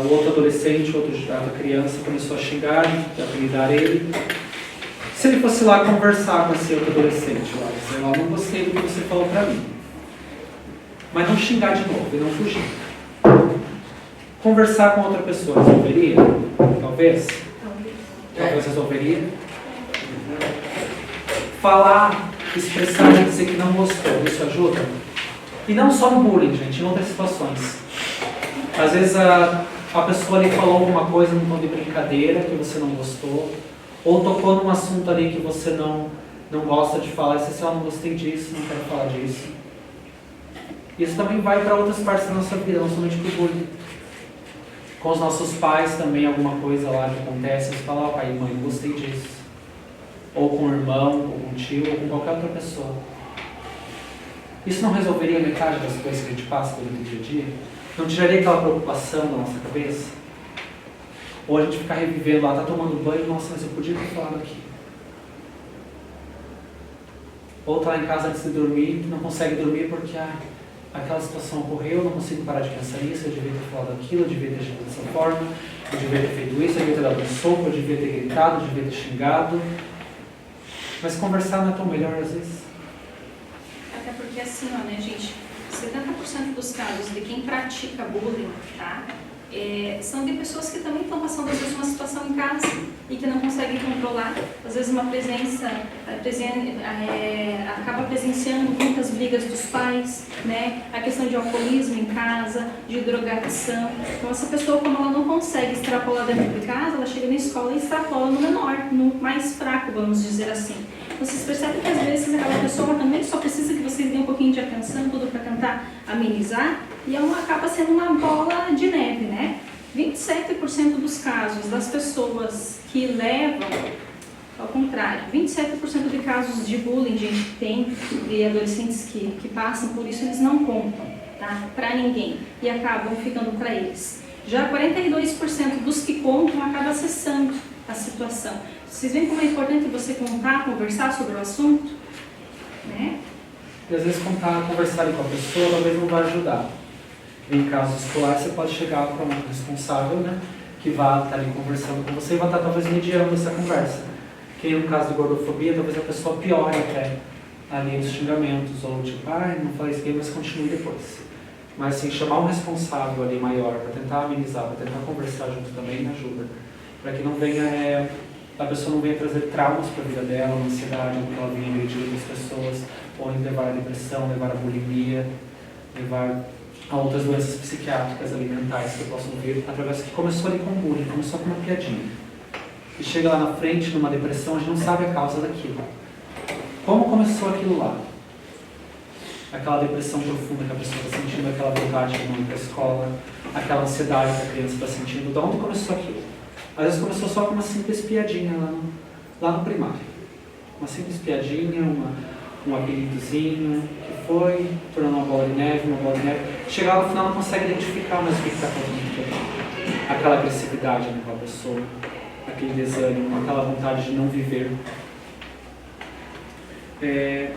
o outro adolescente, outra criança começou a xingar, a apelidar ele. Se ele fosse lá conversar com esse outro adolescente, dizer, eu não gostei do que você falou pra mim, mas não xingar de novo e não fugir. Conversar com outra pessoa resolveria? Talvez. Talvez resolveria. Falar, expressar e dizer que não gostou, isso ajuda? E não só no bullying, gente, em outras situações. Às vezes a pessoa ali falou alguma coisa num tom de brincadeira que você não gostou, ou tocou num assunto ali que você não gosta de falar, e você diz, não gostei disso, não quero falar disso. Isso também vai para outras partes da nossa vida, não somente para o bullying. Com os nossos pais também, alguma coisa lá que acontece, você fala, pai e mãe, não gostei disso. Ou com o irmão, ou com o tio, ou com qualquer outra pessoa. Isso não resolveria metade das coisas que a gente passa durante o dia a dia? Não tiraria aquela preocupação da nossa cabeça? Ou a gente ficar revivendo lá, tá tomando banho, nossa, mas eu podia ter falado aqui. Ou tá lá em casa antes de dormir, não consegue dormir porque aquela situação ocorreu, eu não consigo parar de pensar nisso, eu devia ter falado aquilo, eu devia ter agido dessa forma, eu devia ter feito isso, eu devia ter dado um soco, eu devia ter gritado, eu devia ter xingado. Mas conversar não é tão melhor às vezes. Até porque assim, ó, né, gente, 70% dos casos de quem pratica bullying, tá? São de pessoas que também estão passando às vezes uma situação em casa e que não conseguem controlar, às vezes uma acaba presenciando muitas brigas dos pais, né? A questão de alcoolismo em casa, de drogadição. Então essa pessoa, como ela não consegue extrapolar dentro de casa, ela chega na escola e extrapola no menor, no mais fraco, vamos dizer assim. Vocês percebem que às vezes aquela pessoa também só precisa que vocês deem um pouquinho de atenção, tudo para tentar amenizar, e acaba sendo uma bola de neve, né? 27% dos casos das pessoas que levam, ao contrário, 27% de casos de bullying, gente, que tem, de adolescentes que passam por isso, eles não contam, tá? Para ninguém, e acabam ficando para eles. Já 42% dos que contam acabam acessando a situação. Vocês veem como é importante você contar, conversar sobre o assunto? Né? E às vezes conversar com a pessoa talvez não vai ajudar. Em casos escolares você pode chegar para um responsável, né, que vai estar ali conversando com você e vai estar talvez mediando essa conversa. Que no caso de gordofobia, talvez a pessoa piore até ali os xingamentos, ou tipo, não falei isso aqui, mas continue depois. Mas assim, chamar um responsável ali maior para tentar amenizar, para tentar conversar junto também ajuda. Para que não venha, a pessoa não venha trazer traumas para a vida dela, uma ansiedade, ou que ela venha agredir outras pessoas, ou levar a depressão, levar a bulimia, levar a outras doenças psiquiátricas, alimentares que possam vir através que começou ali com bullying, começou com uma piadinha. E chega lá na frente, numa depressão, a gente não sabe a causa daquilo. Como começou aquilo lá? Aquela depressão profunda que a pessoa está sentindo, aquela vontade de não ir para a escola, aquela ansiedade que a criança está sentindo. De onde começou aquilo? Às vezes começou só com uma simples piadinha lá no primário. Uma simples piadinha, um apelidozinho, que foi, tornando uma bola de neve. Chegar no final não consegue identificar mais o que está acontecendo. Aquela agressividade naquela pessoa, aquele desânimo, aquela vontade de não viver. E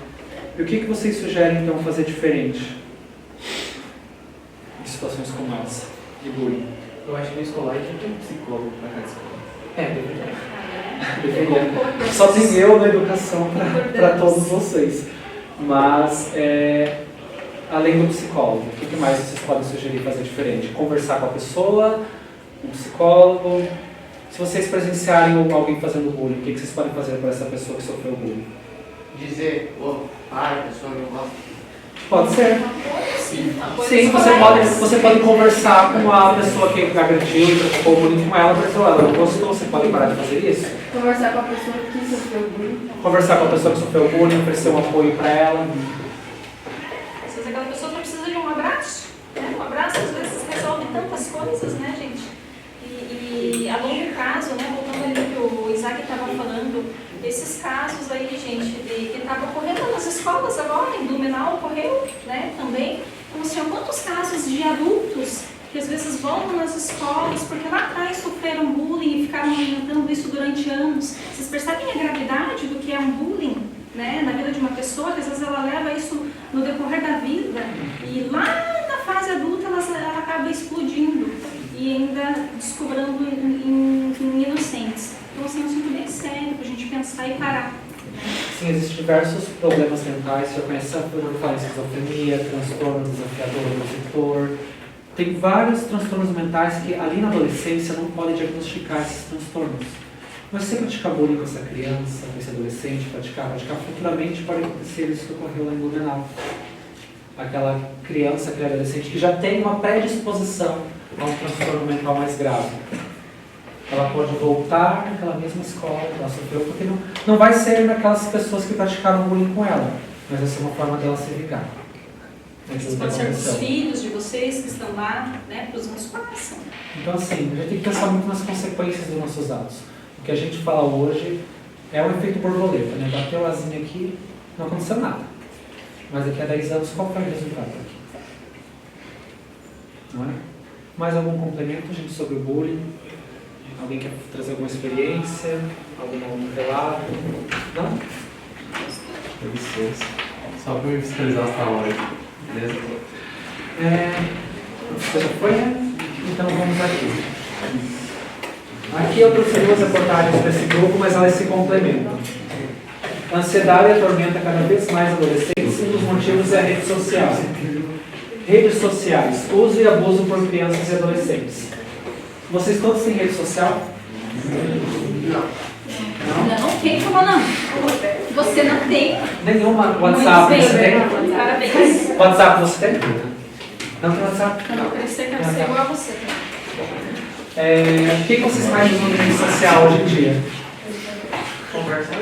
o que vocês sugerem então fazer diferente em situações como essa, de bullying? Eu acho que no escolar a gente tem um psicólogo para cada escola. Deveria. Só tem eu na educação para todos vocês. Mas, além do psicólogo, o que mais vocês podem sugerir fazer diferente? Conversar com a pessoa, um psicólogo. Se vocês presenciarem alguém fazendo bullying, o que vocês podem fazer para essa pessoa que sofreu bullying? Dizer, a pessoa não gosta. Pode ser. Sim, Sim, você pode conversar com a pessoa que agrediu e praticou bullying com ela, porque ela não gostou, você pode parar de fazer isso. Conversar com a pessoa que sofreu bullying. Conversar com a pessoa que sofreu bullying, oferecer um apoio para ela. Às vezes aquela pessoa só precisa de um abraço, né? Um abraço às vezes resolve tantas coisas, né, gente? E a longo prazo, né, voltando ali que o Isaac estava falando, esses casos aí, gente, que estavam ocorrendo nas escolas agora, em Blumenau ocorreu, né, também. Então, assim, quantos casos de adultos que às vezes vão nas escolas porque lá atrás sofreram bullying e ficaram alimentando isso durante anos. Vocês percebem a gravidade do que é um bullying, né, na vida de uma pessoa, que às vezes ela leva isso no decorrer da vida e lá na fase adulta ela acaba explodindo e ainda descobrando em inocentes. Então, assim, é um assunto bem sério para a gente pensar e parar. Sim, existem diversos problemas mentais, você já conhece a esquizofrenia, transtorno desafiador opositor. Tem vários transtornos mentais que ali na adolescência não podem diagnosticar esses transtornos. Mas se você praticar bullying com essa criança, com esse adolescente, praticar futuramente pode acontecer isso que ocorreu lá em Blumenau. Aquela criança, aquele adolescente que já tem uma predisposição a um transtorno mental mais grave. Ela pode voltar naquela mesma escola que ela sofreu, porque não vai ser daquelas pessoas que praticaram bullying com ela, mas vai ser uma forma dela se vingar. Isso pode ser dos filhos de vocês que estão lá, né, para os meus pais. Então, assim, a gente tem que pensar muito nas consequências dos nossos atos. O que a gente fala hoje é o efeito borboleta, né? Bateu a asinha aqui, não aconteceu nada. Mas daqui a 10 anos, qual foi o resultado aqui? Não é? Mais algum complemento, gente, sobre o bullying? Alguém quer trazer alguma experiência? Algum relato? Não? Licença. Só para me fiscalizar essa hora. Beleza? Você já foi, né? Então vamos aqui. Aqui eu trouxe duas reportagens desse grupo, mas elas se complementam. A ansiedade atormenta cada vez mais adolescentes. Um dos motivos é a rede social. Redes sociais. Uso e abuso por crianças e adolescentes. Vocês todos têm rede social? Não, quem falou não? Você não tem. Nenhuma. WhatsApp Muito você bem, tem? parabéns. WhatsApp você tem? Não tem WhatsApp? Não, crescer, quero ser igual a você. O que vocês mais usam de rede social hoje em dia? Conversa.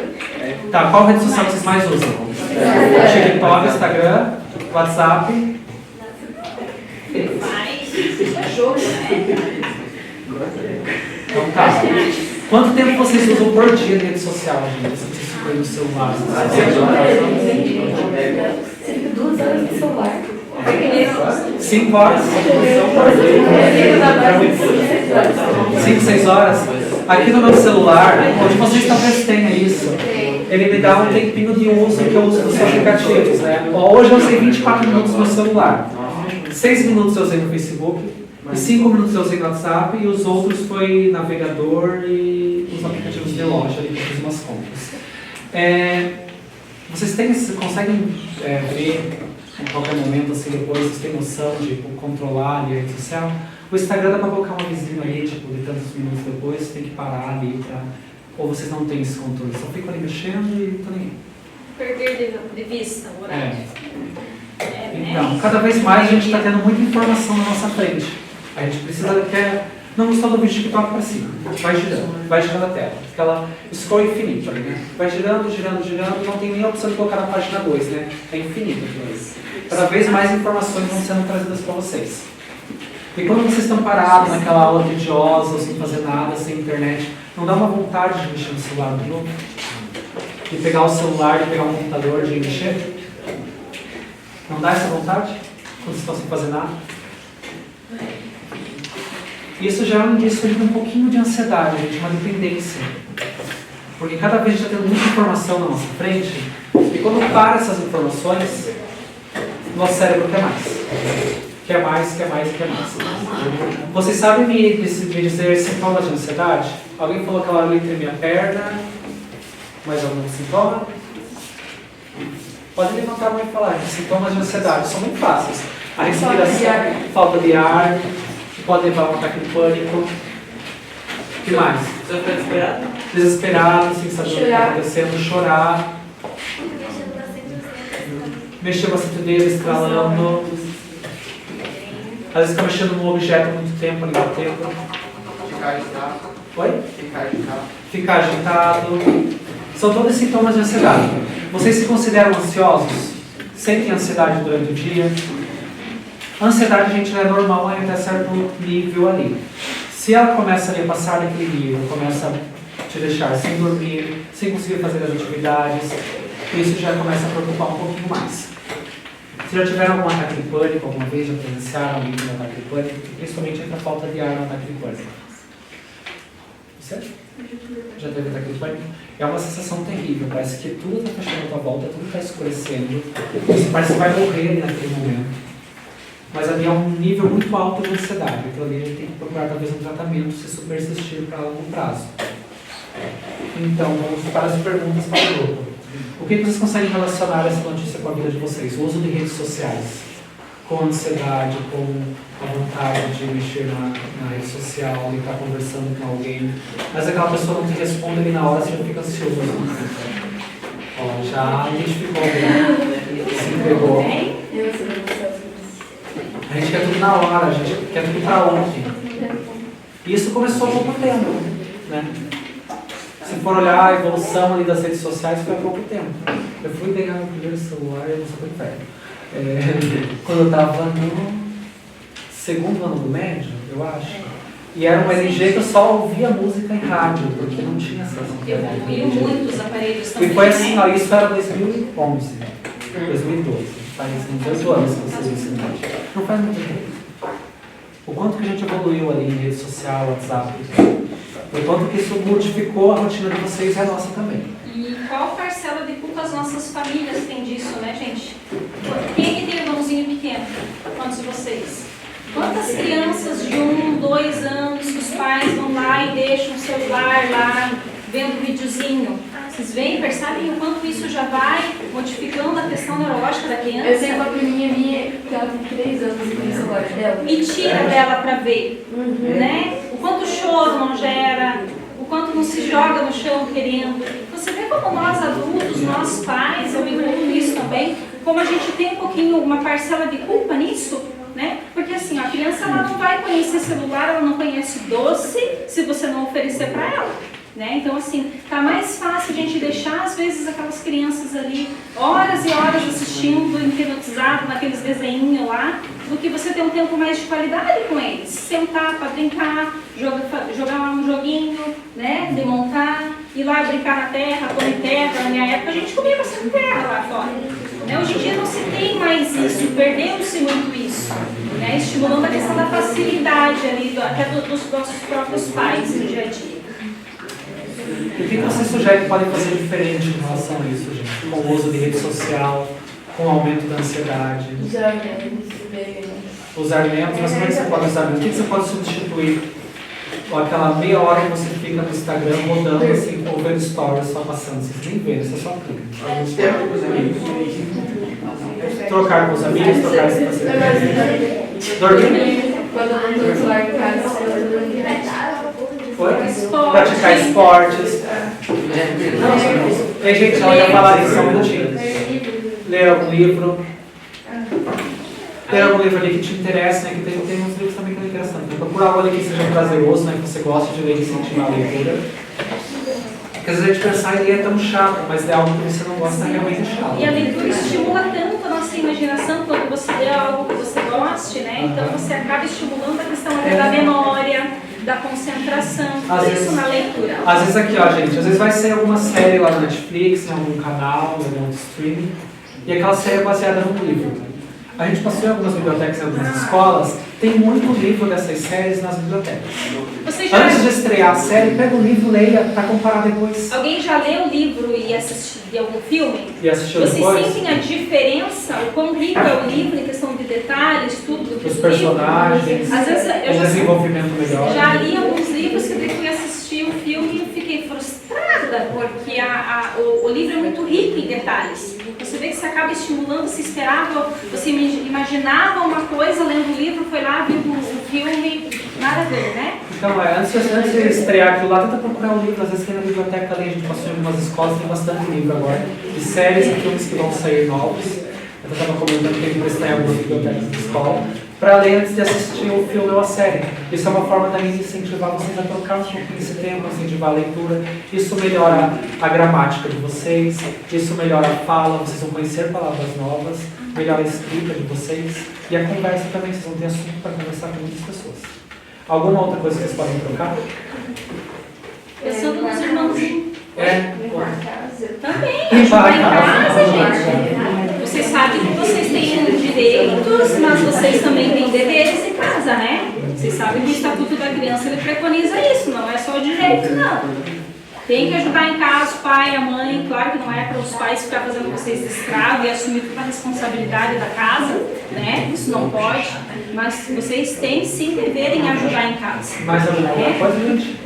Tá, qual rede social vocês mais usam? TikTok, Instagram, WhatsApp. Então tá. Quanto tempo vocês usam por dia de rede social, gente? Se vocês ficam no celular? 2 horas no celular. 5 horas? 5, 6 horas? Aqui no meu celular, onde vocês talvez tenham isso, ele me dá um tempinho de uso que eu uso dos aplicativos, né? Hoje eu usei 24 minutos no celular. 6 minutos eu usei no Facebook, e 5 minutos eu usei no WhatsApp, e os outros foi navegador e os aplicativos de loja, ali que eu fiz umas compras. Vocês conseguem ver em qualquer momento, assim, depois, vocês têm noção de controlar ali a rede social? O Instagram dá pra colocar um avisinho ali, tipo, de tantos minutos depois, você tem que parar ali pra... Ou vocês não têm esse controle, só ficam ali mexendo e tô nem aí. Perder de vista o horário. Então, cada vez mais a gente está tendo muita informação na nossa frente. A gente precisa não gostou do vídeo TikTok para cima. Vai girando a tela. Aquela scroll infinito ali, né? Vai girando, não tem nem a opção de colocar na página 2, né? É infinito aquilo. Cada vez mais informações vão sendo trazidas para vocês. E quando vocês estão parados naquela aula tediosa, sem fazer nada, sem internet, não dá uma vontade de mexer no celular do grupo? De pegar o celular, de pegar um computador, de mexer? Não dá essa vontade? Quando vocês estão sem fazer nada? Isso já é um indício de um pouquinho de ansiedade, gente, uma dependência. Porque cada vez a gente está tendo muita informação na nossa frente, e quando para essas informações, nosso cérebro quer mais. Quer mais, quer mais, quer mais. Vocês sabem me dizer sintomas de ansiedade? Alguém falou que ela ali tremia a perna. Mais algum sintoma? Pode levantar a mão e falar, sintomas de ansiedade são muito fáceis. A respiração, falta de ar, que pode levar a um ataque de pânico. O que mais? Você fica desesperado? Desesperado, sem saber o que está acontecendo, chorar, mexer bastante o dedo, estralando. Às vezes fica mexendo num objeto há muito tempo, ali batendo. Ficar agitado. Oi? Ficar agitado. Ficar agitado. São todos sintomas de ansiedade. Vocês se consideram ansiosos? Sentem ansiedade durante o dia? A ansiedade, gente, é normal até certo nível ali. Se ela começa ali a passar daquele nível, começa a te deixar sem dormir, sem conseguir fazer as atividades, isso já começa a preocupar um pouquinho mais. Se já tiveram algum ataque de pânico alguma vez, já presenciaram algum ataque de pânico, principalmente entre a falta de ar no ataque de pânico. Você? Já teve ataque de pânico? É uma sensação terrível, parece que tudo está fechando à tua volta, tudo está escurecendo, você parece que vai morrer ali naquele momento. Mas ali é um nível muito alto de ansiedade, então ali a gente tem que procurar talvez um tratamento se isso persistir para longo prazo. Então, vamos para as perguntas para o grupo. O que vocês conseguem relacionar essa notícia com a vida de vocês? O uso de redes sociais, com a ansiedade, com a vontade de mexer na rede social, de estar conversando com alguém, mas aquela pessoa não te responde ali na hora, você já fica ansioso. Ó, já identificou alguém, se entregou. Eu sou do A gente quer tudo na hora, a gente quer tudo para ontem. E isso começou há pouco tempo, né? Se for olhar a evolução ali das redes sociais, foi há pouco tempo. Eu fui pegar meu primeiro celular e eu não sou muito velho. Quando eu estava no segundo ano do médio, eu acho. E era uma LG que eu só ouvia música em rádio, porque não tinha acesso à internet. Evoluiu muito os aparelhos também, E foi assim, né? ó, isso era 2011, 2012. Faz uns 18 anos que vocês ensinam. Não faz muito tempo. O quanto que a gente evoluiu ali em rede social, WhatsApp. O quanto que isso modificou a rotina de vocês e a nossa também. E qual parcela de culpa as nossas famílias têm disso, né, gente? Quem é que tem irmãozinho pequeno? Quantos de vocês? Quantas crianças de 1, 2 anos que os pais vão lá e deixam o celular lá, vendo videozinho? Vocês veem, percebem o quanto isso já vai modificando a questão neurológica da criança? Eu tenho uma priminha minha que ela tem 3 anos e tem o celular dela. E tira dela para ver, né? O quanto o choro não gera, o quanto não se joga no chão querendo. Você vê como nós adultos, nós pais, eu incluo isso também, como a gente tem um pouquinho, uma parcela de culpa nisso, né? Porque assim, a criança ela não vai conhecer celular, ela não conhece doce se você não oferecer para ela. Né? Então, assim, tá mais fácil a gente deixar, às vezes, aquelas crianças ali horas e horas assistindo, hipnotizado naqueles desenhinhos lá, do que você ter um tempo mais de qualidade com eles. Sentar para brincar, jogar um joguinho, né? De montar, ir lá brincar na terra, comer terra. Na minha época, a gente comia bastante terra lá fora. Né? Hoje em dia não se tem mais isso, perdeu-se muito isso. Né? Estimulando a questão da facilidade ali, até dos nossos próprios pais no dia a dia. E o que você sugere que podem fazer diferente em relação a isso, gente? Com o uso de rede social, com o aumento da ansiedade. Usar menos, bem. Usar menos, mas como é que você pode usar menos? O que você pode substituir? Ou aquela meia hora que você fica no Instagram rodando assim, ou vendo stories só passando, vocês nem veem, você só clica. Tempo com os amigos. Trocar com os amigos, trocar esse parceiro. Dormir? Quando eu não tô celular em casa, eu tô dormindo. Praticar esportes. Tem gente que vai falar isso, só um minutinho. Ler algum livro. Ter algum livro ali que te interessa, né? Que tem uns livros também que são interessantes. Então, procura algo ali que seja prazeroso, né? Que você goste de ler e incentivar a leitura. Porque às vezes a gente pensar ele é tão chato, mas é algo que você não gosta, realmente é chato. E a leitura estimula tanto a nossa imaginação quando você lê algo que você goste, né? Então você acaba estimulando a questão até da memória, da concentração, tudo isso na leitura. Às vezes aqui, ó, gente, às vezes vai sair alguma série lá na Netflix, em algum canal, em algum streaming, e aquela série é baseada num livro. A gente passou em algumas bibliotecas, em algumas escolas, tem muito livro dessas séries nas bibliotecas. Antes de estrear a série, pega o livro, leia, para comparar depois. Alguém já leu o livro e assistiu algum filme? E assistiu Vocês depois? sentem a diferença, o quão rico é o livro em questão de detalhes, tudo do Os personagens, Às vezes eu o desenvolvimento melhor. já li alguns livros que depois fui assistir o filme e fiquei frustrada, porque o livro é muito rico em detalhes. Você vê que você acaba estimulando, se esperava, você imaginava uma coisa lendo o livro, foi lá, viu o filme, nada a ver, né? Então, antes de estrear aquilo lá, tenta procurar um livro. Às vezes tem na biblioteca ali, a gente passou em algumas escolas, tem bastante livro agora, de séries e filmes que vão sair novos. Eu estava comentando que ele vai estrear em algumas bibliotecas de escola, para ler antes de assistir o filme ou a série. Isso é uma forma também de incentivar vocês a trocar um pouquinho esse tempo, incentivar a leitura. Isso melhora a gramática de vocês, isso melhora a fala, vocês vão conhecer palavras novas, melhora a escrita de vocês e a conversa também, vocês vão ter assunto para conversar com muitas pessoas. Alguma outra coisa que vocês podem trocar? Pensando nos irmãozinhos. Também, Limpar ajudar a em casa, casa, gente. Vocês sabem que vocês têm direitos, mas vocês também têm deveres em casa, né? Vocês sabem que o Estatuto da Criança ele preconiza isso, não é só direito, não. Tem que ajudar em casa o pai, a mãe. Claro que não é para os pais ficar fazendo vocês de escravo e assumir toda a responsabilidade da casa, né? Isso não pode. Mas vocês têm sim dever em ajudar em casa. Mais alguma outra coisa, gente?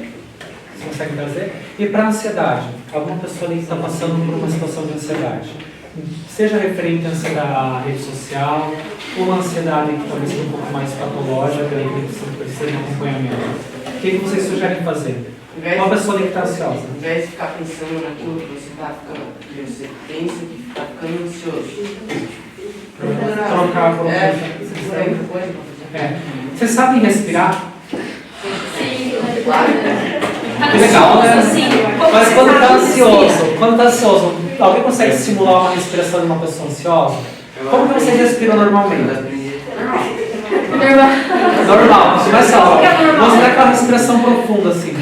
Vocês conseguem trazer? E para ansiedade? Alguma pessoa ali que está passando por uma situação de ansiedade? Seja referente à ansiedade à rede social, uma ansiedade que talvez seja um pouco mais patológica, que precisa de um acompanhamento. O que vocês sugerem fazer? Uma pessoa ali que está ansiosa. Ao invés de ficar pensando naquilo que você está ficando, que você pensa que está ficando ansioso. Trocar por outra coisa. Vocês sabem respirar? Sim, Claro. Que legal, né? Assim, Mas quando está ansioso, alguém consegue simular uma respiração de uma pessoa ansiosa? Como que vocês respiram normalmente? Normal, começa lá. Você dá aquela respiração profunda assim.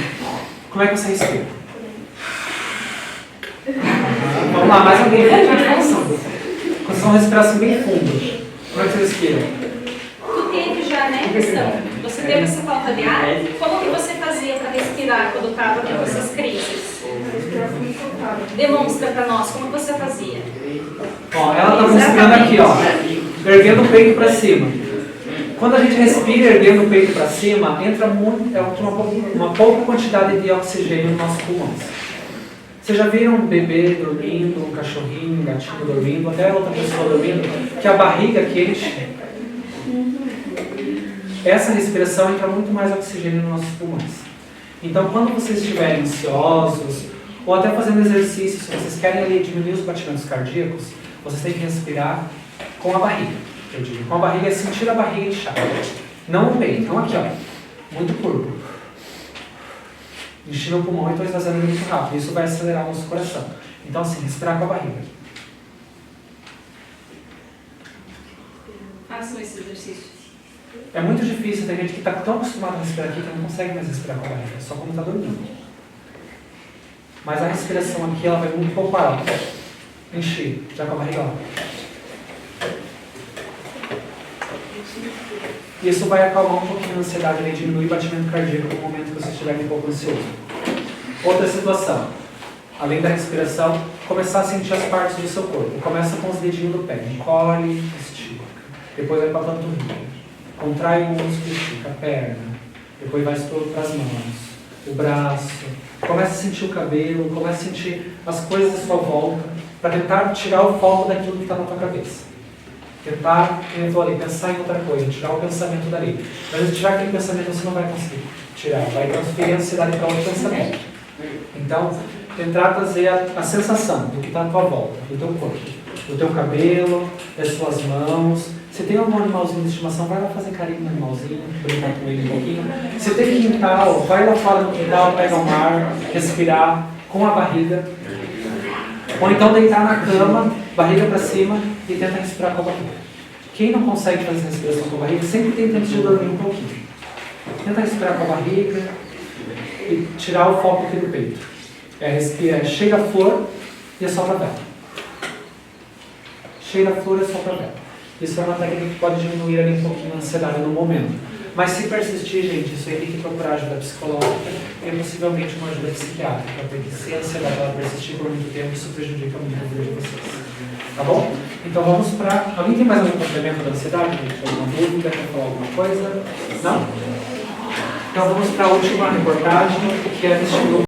Como é que você respira? Vamos lá, mais alguém? Quando uma respiração bem funda. Como é que você respira? Tu teve já, né, questão? Você teve essa falta de ar? Como que você fazia para respirar quando estava com essas crises? Demonstra para nós como você fazia. Ó, ela está respirando aqui, ó, erguendo o peito para cima. Quando a gente respira erguendo o peito para cima, entra uma pouca quantidade de oxigênio nos nossos pulmões. Vocês já viram um bebê dormindo, um cachorrinho, um gatinho dormindo, até outra pessoa dormindo, que a barriga aqui enche? Essa respiração entra muito mais oxigênio nos nossos pulmões. Então, quando vocês estiverem ansiosos, ou até fazendo exercício, se vocês querem ali diminuir os batimentos cardíacos, vocês têm que respirar com a barriga. Eu digo, com a barriga é sentir a barriga inchar. Não o peito, não aqui, ó. Muito curvo. Enchendo o pulmão e estou esvaziando muito rápido. Isso vai acelerar o nosso coração. Então, assim, respirar com a barriga. Façam esse exercício. É muito difícil, tem gente que está tão acostumada a respirar aqui que não consegue mais respirar com a barriga, só quando está dormindo. Mas a respiração aqui, ela vai muito pouco alta. Encher, já com a barriga alta. Isso vai acalmar um pouquinho a ansiedade e diminuir o batimento cardíaco no momento que você estiver um pouco ansioso. Outra situação, além da respiração, começar a sentir as partes do seu corpo. Começa com os dedinhos do pé, encolhe, estica. Depois vai para a panturrilha. Contrai o músculo, estica a perna. Depois vai para as mãos, o braço. Começa a sentir o cabelo, começa a sentir as coisas à sua volta, para tentar tirar o foco daquilo que está na tua cabeça. Tentar, como eu falei ali, pensar em outra coisa, tirar o pensamento dali. Mas se tirar aquele pensamento, você não vai conseguir tirar. Vai transferir a ansiedade para outro pensamento. Então, tentar trazer a sensação do que está à tua volta, do teu corpo, do teu cabelo, das suas mãos. Se tem algum animalzinho de estimação, vai lá fazer carinho no animalzinho, brincar com ele um pouquinho. Se tem quintal, vai lá fora no quintal, pega o mar, respirar com a barriga. Ou então deitar na cama, barriga para cima e tenta respirar com a barriga. Quem não consegue fazer essa respiração com a barriga, sempre tem tempo de dormir um pouquinho. Tenta respirar com a barriga e tirar o foco aqui do peito. Respira, chega a flor e assopra a vela. Chega a flor e assopra a vela. Isso é uma técnica que pode diminuir ali um pouquinho a ansiedade no momento. Mas se persistir, gente, isso aí tem que procurar ajuda psicológica e possivelmente uma ajuda psiquiátrica, porque se a ansiedade ela persistir por muito tempo, isso prejudica muito a vida de vocês. Tá bom? Então vamos para... Alguém tem mais algum complemento da ansiedade? Gente? Alguma dúvida? Quer falar alguma coisa? Não? Então vamos para a última reportagem, que é deste grupo.